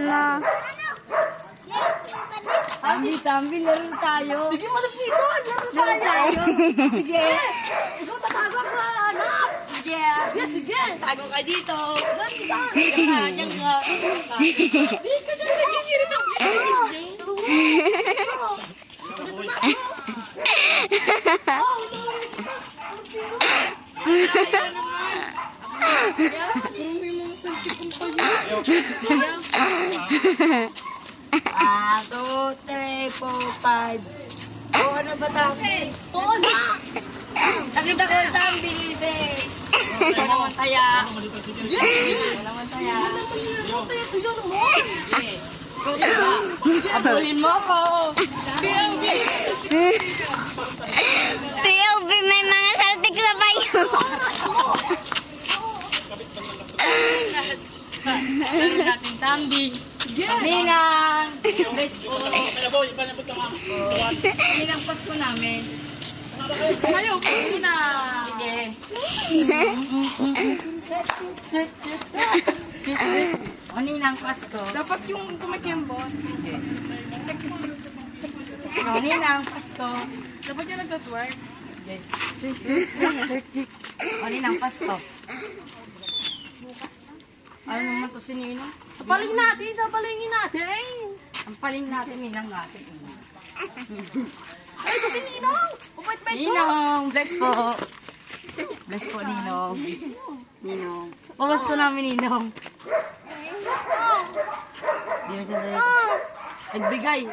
na. Tambi, laro tayo. Sige, malapitan. Laro tayo. Sige. Ikaw tatago ka, anak. Sige. Sige. Tago ka dito. Saan? Diyan ka. Di ka dyan. Nagigirin ako. Two, three, four, five. Oh, ano ba tambi? Oo na. Nakita ko yung tambi, bes. Wala naman taya. Wala naman taya. Tuyo naman. Sige. Go na. Abulin mo ako. POV, may mga saltik na ba yun? Laro natin tambi. Ninang. Best po. Ninang Pasko namin. Ayaw ko na. Sige. O Ninang Pasko. Dapat yung kumikembon. O Ninang Pasko. Dapat yung nag-twerk. O Ninang Pasko. Ano naman to si Ninang? Tapaling natin. Tapalingin natin. Ang paling natin, Ninang natin. Ay, ito si Ninong. Upait-pait ko. Ninong, bless po. Bless po, Ninong. Ninong. Pamas ko namin, Ninong. Hindi mo siya nagbigay.